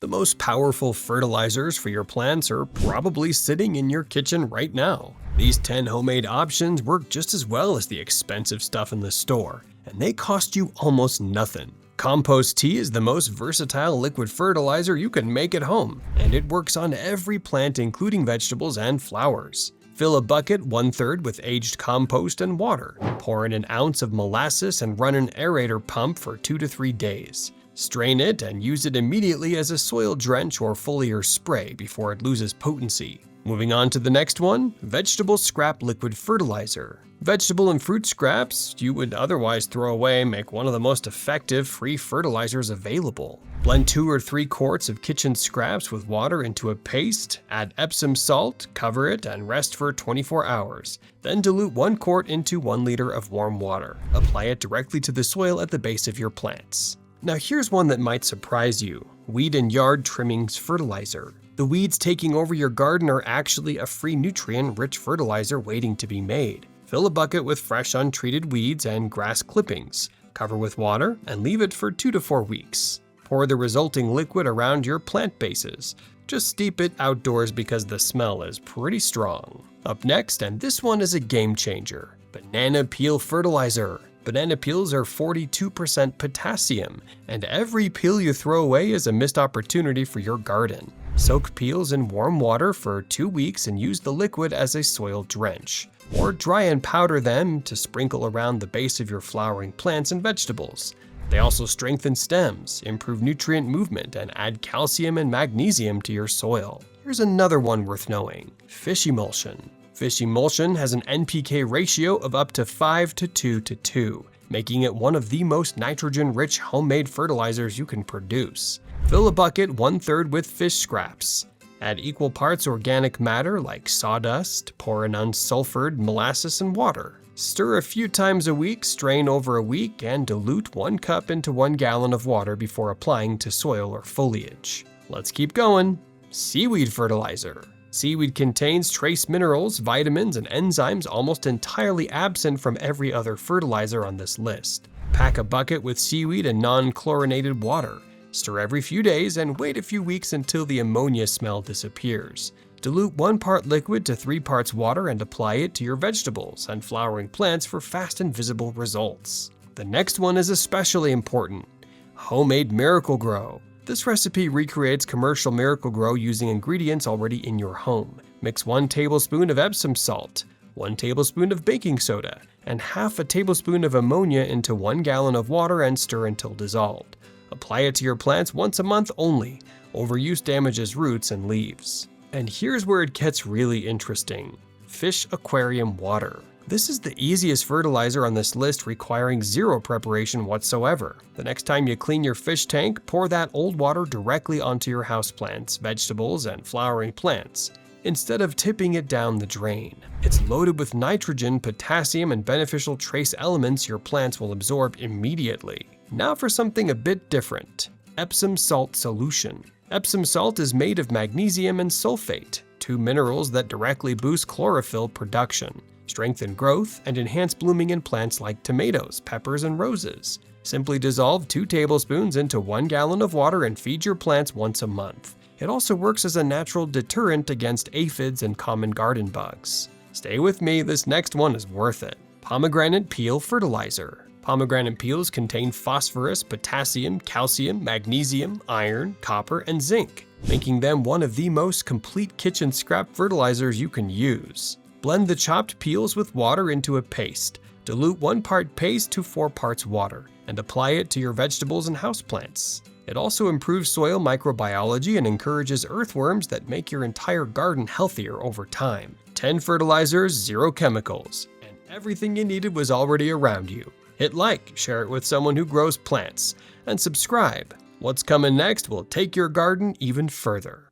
The most powerful fertilizers for your plants are probably sitting in your kitchen right now. These 10 homemade options work just as well as the expensive stuff in the store, and they cost you almost nothing. Compost tea is the most versatile liquid fertilizer you can make at home, and it works on every plant including vegetables and flowers. Fill a bucket 1/3 with aged compost and water. Pour in an ounce of molasses and run an aerator pump for 2 to 3 days. Strain it and use it immediately as a soil drench or foliar spray before it loses potency. Moving on to the next one, vegetable scrap liquid fertilizer. Vegetable and fruit scraps you would otherwise throw away make one of the most effective free fertilizers available. Blend 2 or 3 quarts of kitchen scraps with water into a paste, add Epsom salt, cover it, and rest for 24 hours. Then dilute 1 quart into 1 liter of warm water. Apply it directly to the soil at the base of your plants. Now here's one that might surprise you, weed and yard trimmings fertilizer. The weeds taking over your garden are actually a free nutrient-rich fertilizer waiting to be made. Fill a bucket with fresh untreated weeds and grass clippings, cover with water, and leave it for 2 to 4 weeks. Pour the resulting liquid around your plant bases. Just steep it outdoors because the smell is pretty strong. Up next, and this one is a game changer, banana peel fertilizer. Banana peels are 42% potassium, and every peel you throw away is a missed opportunity for your garden. Soak peels in warm water for 2 weeks and use the liquid as a soil drench. Or dry and powder them to sprinkle around the base of your flowering plants and vegetables. They also strengthen stems, improve nutrient movement, and add calcium and magnesium to your soil. Here's another one worth knowing, fish emulsion. Fish emulsion has an NPK ratio of up to 5 to 2 to 2, making it one of the most nitrogen-rich homemade fertilizers you can produce. Fill a bucket 1/3 with fish scraps. Add equal parts organic matter like sawdust, pour in unsulfured molasses and water. Stir a few times a week, strain over a week, and dilute 1 cup into 1 gallon of water before applying to soil or foliage. Let's keep going. Seaweed fertilizer. Seaweed contains trace minerals, vitamins, and enzymes almost entirely absent from every other fertilizer on this list. Pack a bucket with seaweed and non-chlorinated water. Stir every few days and wait a few weeks until the ammonia smell disappears. Dilute 1 part liquid to 3 parts water and apply it to your vegetables and flowering plants for fast and visible results. The next one is especially important, homemade Miracle Gro. This recipe recreates commercial Miracle Gro using ingredients already in your home. Mix 1 tablespoon of Epsom salt, 1 tablespoon of baking soda, and half a tablespoon of ammonia into 1 gallon of water and stir until dissolved. Apply it to your plants once a month only. Overuse damages roots and leaves. And here's where it gets really interesting. Fish aquarium water. This is the easiest fertilizer on this list, requiring 0 preparation whatsoever. The next time you clean your fish tank, pour that old water directly onto your houseplants, vegetables, and flowering plants, instead of tipping it down the drain. It's loaded with nitrogen, potassium, and beneficial trace elements your plants will absorb immediately. Now for something a bit different, Epsom salt solution. Epsom salt is made of magnesium and sulfate, 2 minerals that directly boost chlorophyll production, strengthen growth, and enhance blooming in plants like tomatoes, peppers, and roses. Simply dissolve 2 tablespoons into 1 gallon of water and feed your plants once a month. It also works as a natural deterrent against aphids and common garden bugs. Stay with me, this next one is worth it. Pomegranate peel fertilizer. Pomegranate peels contain phosphorus, potassium, calcium, magnesium, iron, copper, and zinc, making them one of the most complete kitchen scrap fertilizers you can use. Blend the chopped peels with water into a paste. Dilute 1 part paste to 4 parts water, and apply it to your vegetables and houseplants. It also improves soil microbiology and encourages earthworms that make your entire garden healthier over time. 10 fertilizers, 0 chemicals, and everything you needed was already around you. Hit like, share it with someone who grows plants, and subscribe. What's coming next will take your garden even further.